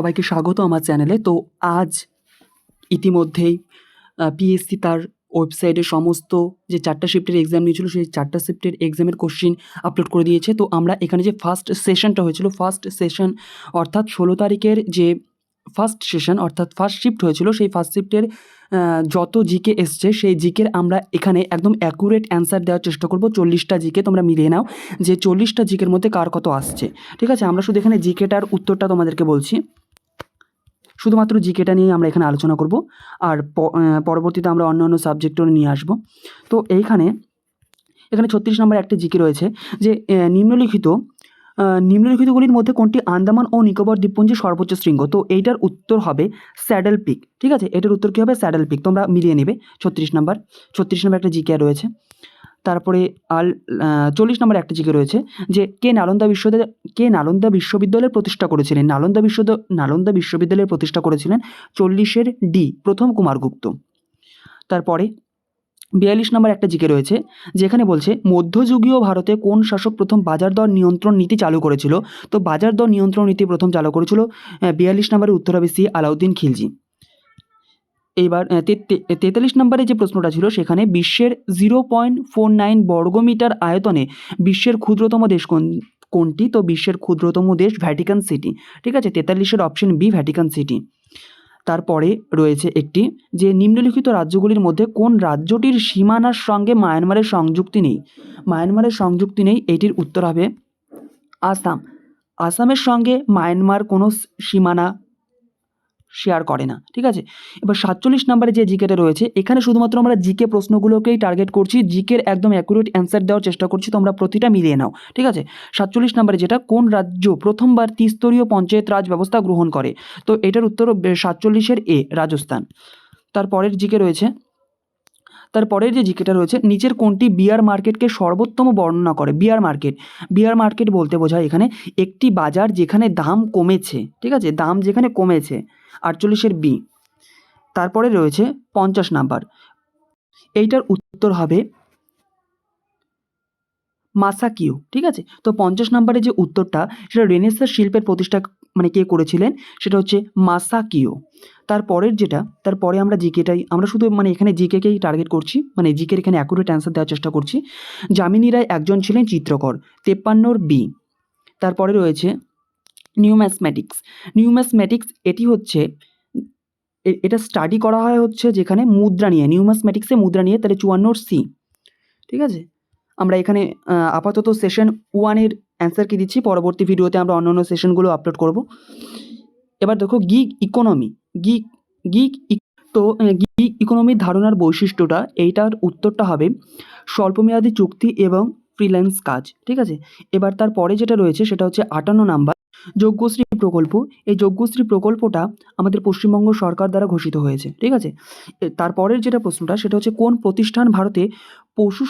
সবাইকে স্বাগত আমার চ্যানেলে। তো আজ ইতিমধ্যেই পিএসসি তার ওয়েবসাইটে সমস্ত যে 4টা শিফটের এক্সাম নিয়েছিল সেই 4টা শিফটের এক্সামের কোশ্চিন আপলোড করে দিয়েছে। তো আমরা এখানে যে ফার্স্ট সেশনটা হয়েছিল, ফার্স্ট সেশন অর্থাৎ 16 তারিখের যে ফার্স্ট সেশন অর্থাৎ ফার্স্ট শিফট হয়েছিল, সেই ফার্স্ট শিফটের যত জিকে এসছে সেই জিকের আমরা এখানে একদম অ্যাকুরেট অ্যান্সার দেওয়ার চেষ্টা করব। 40টা জিকে তোমরা মিলিয়ে নাও যে 40টা জিকের মধ্যে কার কত আসছে। ঠিক আছে, আমরা শুধু এখানে জিকেটার উত্তরটা তোমাদেরকে বলছি, শুধুমাত্র জিকেটা নিয়ে আমরা এখানে আলোচনা করব, আর পরবর্তীতে আমরা অন্য সাবজেক্টও নিয়ে আসব। তো এখানে 36 নম্বর একটা জিকে রয়েছে যে নিম্নলিখিতগুলির মধ্যে কোনটি আন্দামান ও নিকোবর দ্বীপপুঞ্জের সর্বোচ্চ শৃঙ্গ। তো এইটার উত্তর হবে স্যাডেল পিক। ঠিক আছে, এটার উত্তর কী হবে? Saddle peak. তোমরা মিলিয়ে নেবে। 36 নম্বর একটা জিকে রয়েছে। তারপরে 40 নম্বর একটা জিকে রয়েছে যে কে নালন্দা বিশ্ববিদ্যালয়ের প্রতিষ্ঠা করেছিলেন। নালন্দা বিশ্ববিদ্যালয়ের প্রতিষ্ঠা করেছিলেন 40-এর ডি প্রথম কুমারগুপ্ত। তারপরে 42 নম্বর একটা জিকে রয়েছে যেখানে বলছে মধ্যযুগীয় ভারতে কোন শাসক প্রথম বাজার দর নিয়ন্ত্রণ নীতি চালু করেছিল। তো বাজার দর নিয়ন্ত্রণ নীতি প্রথম চালু করেছিল 42 নম্বরের উত্তর হবে সি, আলাউদ্দিন খিলজি। এইবার 43 নম্বরে যে প্রশ্নটা ছিল সেখানে বিশ্বের 0.49 বর্গমিটার আয়তনে বিশ্বের ক্ষুদ্রতম দেশ কোনটি। তো বিশ্বের ক্ষুদ্রতম দেশ ভ্যাটিকান সিটি। ঠিক আছে, 43-এর অপশন বি, ভ্যাটিকান সিটি। তারপরে রয়েছে একটি যে নিম্নলিখিত রাজ্যগুলির মধ্যে কোন রাজ্যটির সীমানার সঙ্গে মায়ানমারের সংযুক্তি নেই। এটির উত্তর হবে আসাম। আসামের সঙ্গে মায়ানমার কোনো সীমানা শেয়ার করে না। ঠিক আছে, এবার 47 নম্বরে যে জিকেটা রয়েছে এখানে শুধুমাত্র আমরা জিকে প্রশ্নগুলোকেই টার্গেট করছি, জিকের একদম অ্যাকুরেট অ্যান্সার দেওয়ার চেষ্টা করছি, তোমরা প্রতিটা মিলিয়ে নাও। ঠিক আছে, 47 নম্বরে যেটা কোন রাজ্য প্রথমবার ত্রিস্তরীয় পঞ্চায়েত রাজ ব্যবস্থা গ্রহণ করে। তো এটার উত্তর 47-এর এ, রাজস্থান। তারপরের যে জিকেটা রয়েছে নিচের কোনটি বিয়ার মার্কেটকে সর্বোত্তম বর্ণনা করে। বিয়ার মার্কেট বলতে বোঝায় এখানে একটি বাজার যেখানে দাম কমেছে। ঠিক আছে, দাম যেখানে কমেছে, 48-এর বি। তারপরে রয়েছে 50 নাম্বার, এইটার উত্তর হবে মাসাকিও। ঠিক আছে, তো 50 নম্বরে যে উত্তরটা সেটা রেনেসাঁ শিল্পের প্রতিষ্ঠা কে করেছিলেন, সেটা হচ্ছে মাসাকিও। তারপরে আমরা জিকেটাই আমরা শুধু এখানে জিকেকেই টার্গেট করছি, জিকের এখানে অ্যাকুরেট অ্যান্সার দেওয়ার চেষ্টা করছি। যামিনী রায় একজন ছিলেন চিত্রকর, 53-র বি। তারপরে রয়েছে নিউম্যাথমেটিক্স। এটি হচ্ছে এটা স্টাডি করা হয় হচ্ছে যেখানে মুদ্রা নিয়ে, নিউম্যাথমেটিক্সে মুদ্রা নিয়ে, তাহলে 54-র সি। ঠিক আছে, আমরা এখানে আপাতত সেশন 1-এর অ্যান্সার কি দিচ্ছি, পরবর্তী ভিডিওতে আমরা অন্যান্য সেশনগুলো আপলোড করব। এবার দেখো গিগ ইকোনমি। গিগ ইকোনমির ধারণার বৈশিষ্ট্যটা, এইটার উত্তরটা হবে স্বল্পমেয়াদী চুক্তি এবং ফ্রিল্যান্স কাজ। ঠিক আছে, এবার তারপরে যেটা রয়েছে সেটা হচ্ছে 58 নাম্বার, যজ্ঞশ্রী প্রকল্প। এই যজ্ঞশ্রী প্রকল্পটা আমাদের পশ্চিমবঙ্গ সরকার দ্বারা ঘোষিত হয়েছে। ঠিক আছে, তারপরের যেটা প্রশ্নটা সেটা হচ্ছে কোন প্রতিষ্ঠান ভারতে পশু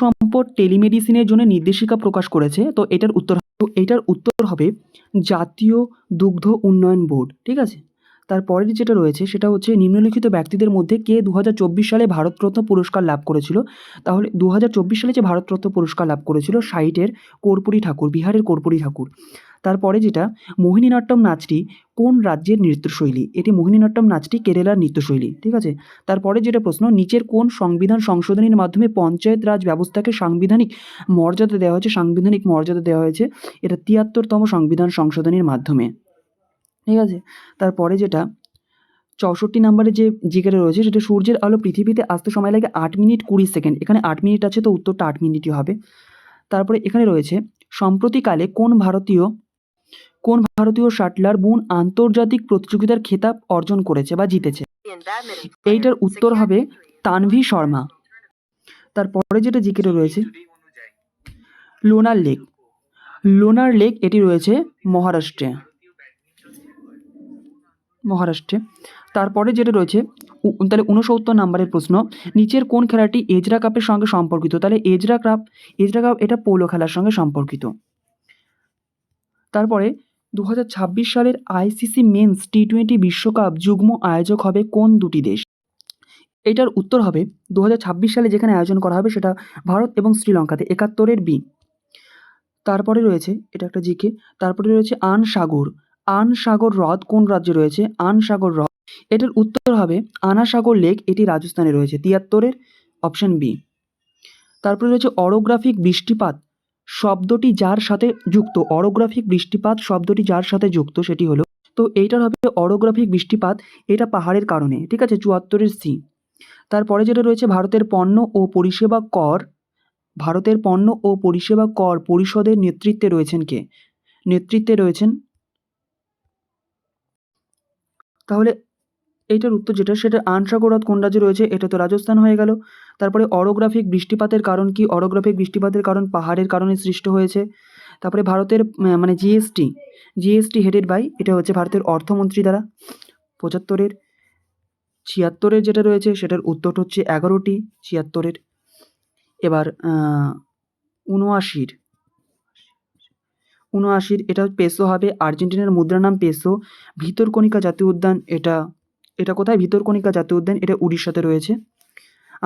সম্পদ টেলিমেডিসিনের জন্য নির্দেশিকা প্রকাশ করেছে। তো এটার উত্তর হবে জাতীয় দুগ্ধ উন্নয়ন বোর্ড। ঠিক আছে, তারপরের যেটা রয়েছে সেটা হচ্ছে নিম্নলিখিত ব্যক্তিদের মধ্যে কে 2024 সালে ভারতরত্ন পুরস্কার লাভ করেছিল। তাহলে 2024 সালে যে ভারতরত্ন পুরস্কার লাভ করেছিল সাইটের কর্পূরী ঠাকুর, বিহারের কর্পূরী ঠাকুর। তারপরে যেটা মোহিনীনাট্যম নাচটি কোন রাজ্যের নৃত্যশৈলী। এটি মোহিনীনাট্যম নাচটি কেরালার নৃত্যশৈলী। ঠিক আছে, তারপরে যেটা প্রশ্ন, নিচের কোন সংবিধান সংশোধনীর মাধ্যমে পঞ্চায়েত রাজ ব্যবস্থাকে সাংবিধানিক মর্যাদা দেওয়া হয়েছে। এটা 73তম সংবিধান সংশোধনীর মাধ্যমে। ঠিক আছে, তারপরে যেটা 64 নম্বরে যে জিকেটা রয়েছে সেটা সূর্যের আলো পৃথিবীতে আসতে সময় লাগে 8 মিনিট 20 সেকেন্ড। এখানে 8 মিনিট আছে, তো উত্তরটা 8 মিনিটই হবে। তারপরে এখানে রয়েছে সম্প্রতিকালে কোন ভারতীয় শাটলার বুন আন্তর্জাতিক প্রতিযোগিতার খেতাব অর্জন করেছে বা জিতেছে। এইটার উত্তর হবে তানভি শর্মা। তারপরে যেটা জিকেটা রয়েছে লোনার লেক, এটি রয়েছে মহারাষ্ট্রে। তারপরে যেটা রয়েছে তাহলে 69 নম্বরের প্রশ্ন, নিচের কোন খেলাটি এজরা কাপের সঙ্গে সম্পর্কিত। তাহলে এজরা কাপ এটা পোলো খেলার সঙ্গে সম্পর্কিত। তারপরে 2026 সালের আইসিসি মেন্স টি20 বিশ্বকাপ যুগ্ম আয়োজক হবে কোন দুটি দেশ। এটার উত্তর হবে 2026 সালে যেখানে আয়োজন করা হবে সেটা ভারত এবং শ্রীলঙ্কাতে, 71-এর বি। তারপরে রয়েছে এটা একটা জিকে, তারপরে রয়েছে আন সাগর আন সাগর হ্রদ কোন রাজ্যে রয়েছে? আন সাগর হ্রদ, এটার উত্তর হবে আনা সাগর লেক, এটি রাজস্থানে রয়েছে। 73-এর অপশন বি। তারপরে রয়েছে অরোগ্রাফিক বৃষ্টিপাত শব্দটি যার সাথে যুক্ত, অরোগ্রাফিক বৃষ্টিপাত শব্দটি যার সাথে যুক্ত সেটি হলো, তো এইটার হবে অরোগ্রাফিক বৃষ্টিপাত, এটা পাহাড়ের কারণে, ঠিক আছে, 74-এর সি। তারপরে যেটা রয়েছে ভারতের পণ্য ও পরিষেবা কর, ভারতের পণ্য ও পরিষেবা কর পরিষদের নেতৃত্বে রয়েছেন কে? নেতৃত্বে রয়েছেন, তাহলে এইটার উত্তর যেটা সেটা আনসাগর হ্রদ কোন রাজ্যে রয়েছে? এটা তো রাজস্থান হয়ে গেল। তারপরে অরোগ্রাফিক বৃষ্টিপাতের কারণ কি? অরোগ্রাফিক বৃষ্টিপাতের কারণ পাহাড়ের কারণে সৃষ্ট হয়েছে। তারপরে ভারতের মানে জিএসটি হেডেড বাই, এটা হচ্ছে ভারতের অর্থমন্ত্রী দ্বারা। 75-এর। 76-এর যেটা রয়েছে সেটার উত্তর হচ্ছে 11টি 76-এর। এবার 79-এর এটা পেসো হবে, আর্জেন্টিনার মুদ্রার নাম পেসো। ভিতরকণিকা জাতীয় উদ্যান, এটা এটা কোথায়? ভিতরকণিকা জাতীয় উদ্যান, এটা উড়িষ্যাতে রয়েছে।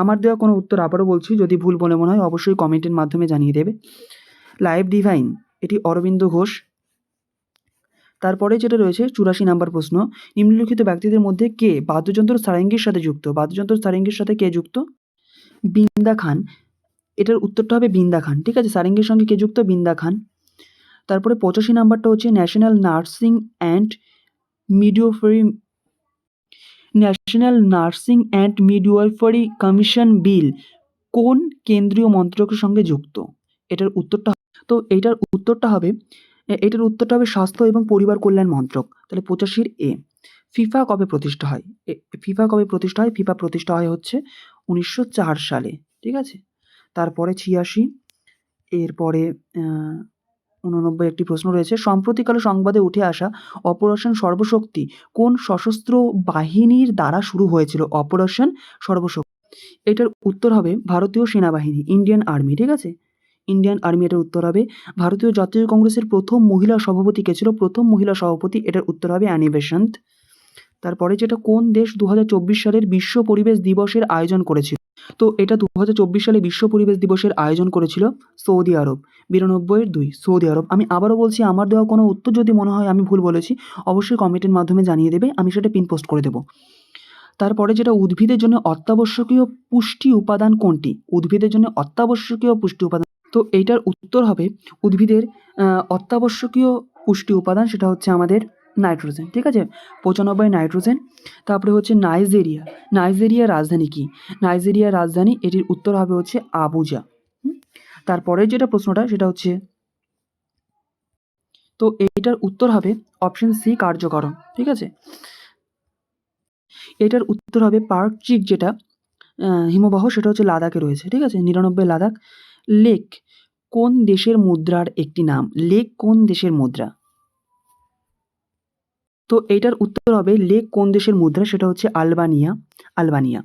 আমার দেওয়া কোনো উত্তর আবারও বলছি, যদি ভুল বলে মনে হয় অবশ্যই কমেন্টের মাধ্যমে জানিয়ে দেবে। লাইভ ডিভাইন, এটি অরবিন্দ ঘোষ। তারপরে যেটা রয়েছে 84 নাম্বার প্রশ্ন, নিম্নলিখিত ব্যক্তিদের মধ্যে কে বাদ্যযন্ত্র সারেঙ্গির সাথে যুক্ত? বাদ্যযন্ত্র সারেঙ্গির সাথে কে যুক্ত? বিন্দা খান, এটার উত্তরটা হবে বিন্দা খান, ঠিক আছে। সারেঙ্গির সঙ্গে কে যুক্ত? বিন্দা খান। তারপরে 85 নাম্বারটা হচ্ছে national nursing and midwifery commission bill কোন কেন্দ্রীয় মন্ত্রকের সঙ্গে যুক্ত? এটার উত্তরটা, তো এটার উত্তরটা হবে স্বাস্থ্য এবং পরিবার কল্যাণ মন্ত্রক। তাহলে 85-এর এ। ফিফা কবে প্রতিষ্ঠা হয়? ফিফা প্রতিষ্ঠা হয় হচ্ছে 1904 সালে, ঠিক আছে। তারপরে 86, এরপরে 89 একটি প্রশ্ন রয়েছে, সম্প্রতিকালে সংবাদে উঠে আসা অপারেশন সর্বশক্তি কোন সশস্ত্র বাহিনীর দ্বারা শুরু হয়েছিল? অপারেশন সর্বশক্তি, এটার উত্তর হবে ভারতীয় সেনাবাহিনী, ইন্ডিয়ান আর্মি, ঠিক আছে। ইন্ডিয়ান আর্মি, এটার উত্তর হবে। ভারতীয় জাতীয় কংগ্রেসের প্রথম মহিলা সভাপতি কে ছিল? প্রথম মহিলা সভাপতি, এটার উত্তর হবে অ্যানি বেসান্ত। তারপরে যেটা, কোন দেশ 2024 সালের বিশ্ব পরিবেশ দিবসের আয়োজন করেছিল? তো এটা 2024 সালে বিশ্ব পরিবেশ দিবসের আয়োজন করেছিল সৌদি আরব। 92-এর 2 সৌদি আরব। আমি আবারও বলছি, আমার দেওয়া কোনো উত্তর যদি মনে হয় আমি ভুল বলেছি অবশ্যই কমেন্টের মাধ্যমে জানিয়ে দেবে, আমি সেটা পিন পোস্ট করে দেবো। তারপরে যেটা, উদ্ভিদের জন্য অত্যাবশ্যকীয় পুষ্টি উপাদান কোনটি? উদ্ভিদের জন্য অত্যাবশ্যকীয় পুষ্টি উপাদান, তো এইটার উত্তর হবে উদ্ভিদের অত্যাবশ্যকীয় পুষ্টি উপাদান, সেটা হচ্ছে আমাদের নাইট্রোজেন, ঠিক আছে। 95 নাইট্রোজেন। তারপরে হচ্ছে নাইজেরিয়ার রাজধানী কি? নাইজেরিয়ার রাজধানী, এটির উত্তর হবে হচ্ছে আবুজা। তারপরে যেটা প্রশ্নটা সেটা হচ্ছে, তো এইটার উত্তর হবে অপশন সি কার্যকরণ, ঠিক আছে। এটার উত্তর হবে পার্কচিক, যেটা হিমবাহ, সেটা হচ্ছে লাদাখে রয়েছে, ঠিক আছে। 99 লাদাখ। লেক কোন দেশের মুদ্রার একটি নাম? লেক কোন দেশের মুদ্রা? তো এইটার উত্তর হবে লেক কোন দেশের মুদ্রা, সেটা হচ্ছে আলবানিয়া।